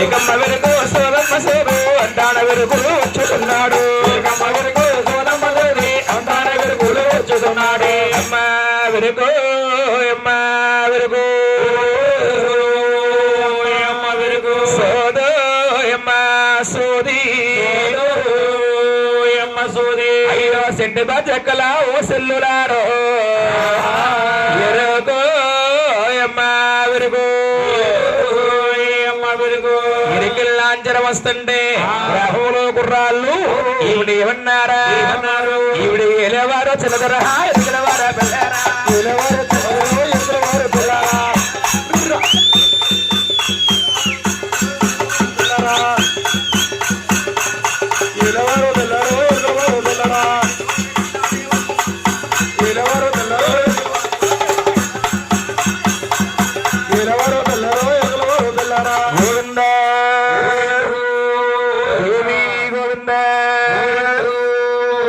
ఇకమ్మ వెనుక సోదమ్మ సోదు అంటాన వెరుగులు వచ్చుతున్నాడు ఇకమ్మ వెనుక సోదమ్మ సోది అంటాన వెరుగులు వచ్చుతున్నాడు అమ్మ వెనుక అమ్మ వెరుగు అమ్మ వెరుగు సోదో అమ్మ సోది అమ్మ సోది అయ్యో సెంటు బజకల ఓ సెల్లులారో వెరుగు అమ్మ వెరుగు ఇరికిల్లాంజరం వస్తుంటే గ్రహంలో గుర్రాళ్ళు ఈవిడ ఏమన్నారా ఈవిడ ఎలవారో చిలదరా ఎలవారా పిల్లరా ఎలవారో ఎలవారో పిల్లరా ఎలవారో పిల్లరో ఎలవారో పిల్లరా ఎలవారో పిల్లరో ఎలవారో పిల్లరో ఎలవారో పిల్లరా గోవింద గోవింద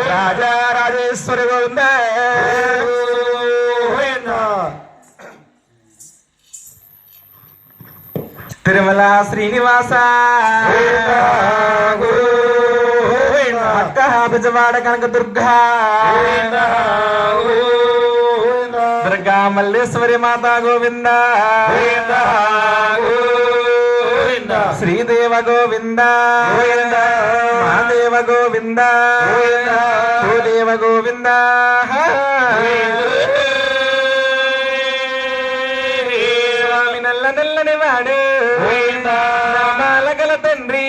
రాజా రాజేశ్వరి గోవింద తిరుమల శ్రీనివాస బిజవాడ కనక దుర్గా దుర్గా మల్లేశ్వరి మాత గోవింద శ్రీదేవ గోవింద మహాదేవ గోవింద భూదేవ గోవింద స్వామి నల్ల నల్లని వాడు నామాలగల తండ్రి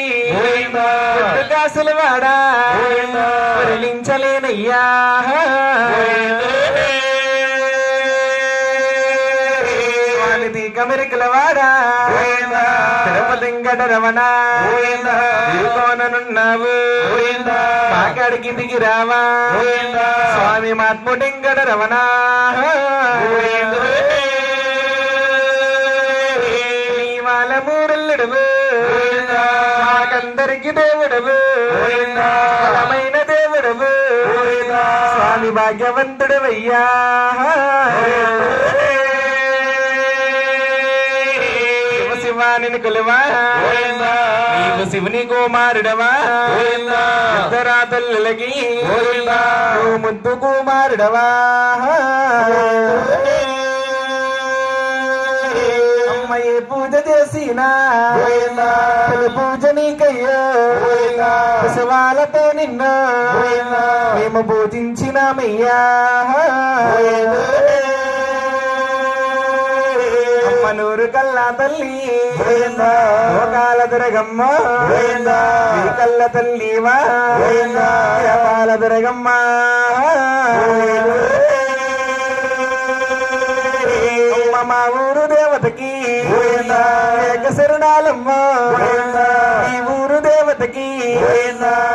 కాసుల వాడా వరలించలేనయ్యా వానిది కమెరికల వాడా తిరుపతింగట రమణ కోననున్నావు మాకాడికి దిగి రావా స్వామి మాత్ముటింగట రమణ వాళ్ళ మూరెల్లుడువు మాకందరికి దేవుడవు బలమైన దేవుడవు స్వామి భాగ్యవంతుడవయ్యా శివాని కొలువా నీవు శివుని కుమారుడవా ఇద్దరా తల్లులకి నువ్వు ముద్దు కుమారుడవా అమ్మయ్యే పూజ చేసినా పూజ నీకయ్యో శివాలతో నిన్ను మేము పూజించినామయ్యా అమ్మనూరు కల్లా తల్లి లోకాల దురగమ్మ కల్ల తల్లివా పాల దురగమ్మ మా ఊరు దేవతకి శరణాలమ్మ ఈ ఊరు దేవతకి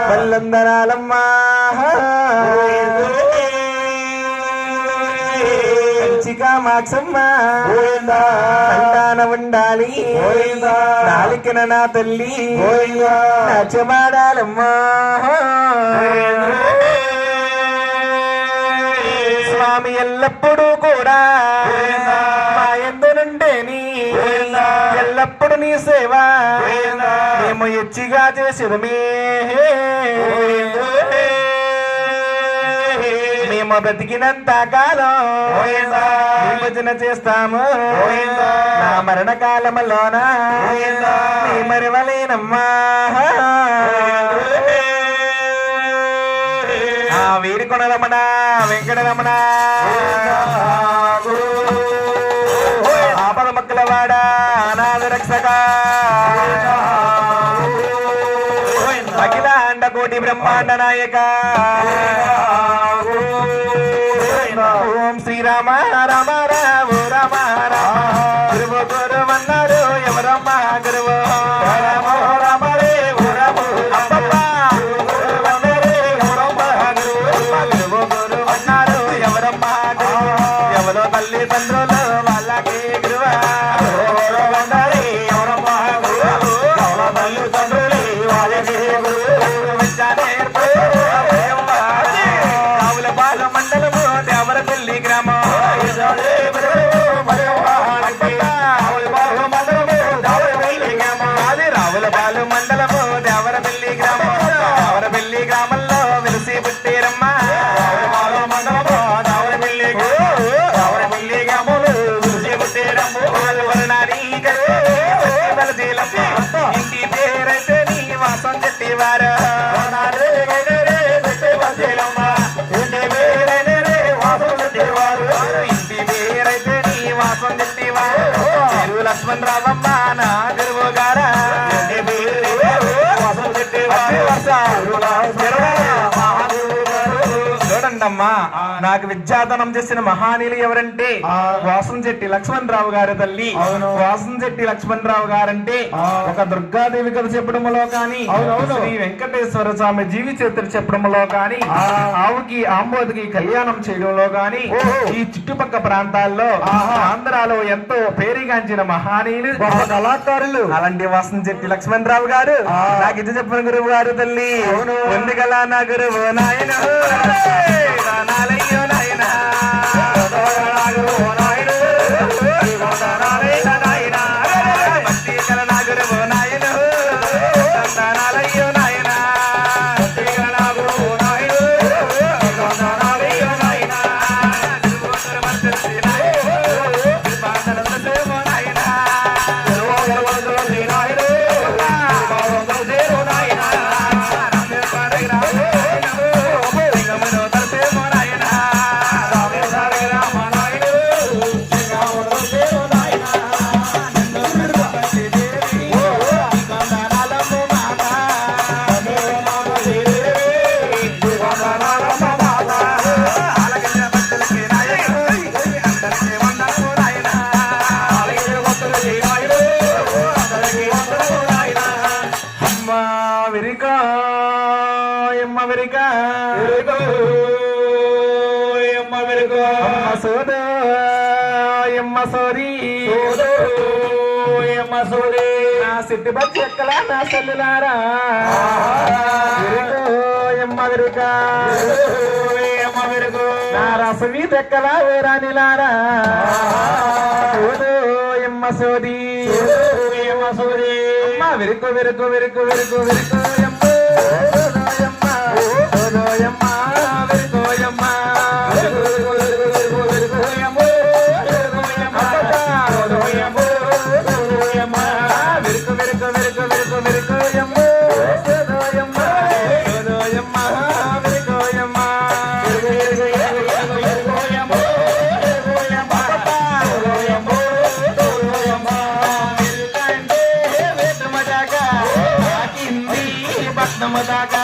వల్లందనాలమ్మ కామాక్షమ్మ సంతాన ఉండాలి నాలికన నా తల్లి నాచమాడాలమ్మా స్వామి ఎల్లప్పుడూ కూడా మా ఎందునుండేని ఎల్లప్పుడు నీ సేవ మేము ఎచ్చిగా చేసేదమే మేము బతికినంత కాలం భజన చేస్తాము నా మరణ కాలములోన నీ మరివలేనమ్మా వీరికొండ రమణ వెంకటరమణ ఆపద మక్కల వాడ అనాథ రక్షక అఖిలాండ కోటి బ్రహ్మాండ నాయక ఓం శ్రీరామ రామ రామ రామ రామ గురువు గురువు అన్నారు ఎవరమ్మ గురువు రామ రామ రే రామ గురువు గురువు అన్నారు ఎవరమ్మ ఎవరో తల్లిదండ్రులు వాళ్ళకి గురువా ఎవరమ్మ ఎవరో తల్లిదండ్రులు వాళ్ళకి మండలము దేవరపల్లి గ్రామం మండలము దేవరపల్లి గ్రామం రావులపాలు మండలము దేవరపల్లి గ్రామంలో వెలిసి పుట్టిరమ్మ రావులపాలు మండలము దేవరపల్లి గ్రామంలో వెలిసి పుట్టిరమ్మ వరనారి ఇంటి పేరైతే నీ వాసం చెట్టివారు ఇంటి పేరైతే నీ వాసం చెట్టివారు లక్ష్మణ్ రావమ్మ నా గురువు గారా చూడండమ్మా నాకు విద్యాదానం చేసిన మహానీయులు ఎవరంటే వాసం చెట్టి లక్ష్మణ్ రావు గారి తల్లి వాసం చెట్టి లక్ష్మణ్ రావు గారంటే ఒక దుర్గాదేవి కథ చెప్పడంలో కానీ శ్రీ వెంకటేశ్వర స్వామి జీవి చరిత్ర చెప్పడంలో కానీ ఆవుకి ఆంబోదికి కళ్యాణం చేయడంలో కానీ ఈ చుట్టుపక్కల ప్రాంతాల్లో ఆంధ్రాలో ఎంతో పేరుగాంచిన మహానీయులు కళాకారులు అలాంటి వాసం చెట్టి లక్ష్మణ్ రావు గారు నాకు ఇది చెప్పిన గురువు గారు తల్లి ఎందుకల నా గురువు నాయన నాలయ్యో నాయన భక్తి కల నా గురువు నాయన నాలయ్యో నాయన సిట్టి బచ్చి ఎక్కల నా సెల్లులారా నా రసమీ తెక్కల వేరానిలారా ఎమ్మ సోది విరుకు విరుకు విరుకు విరుకు విరుకు మజాక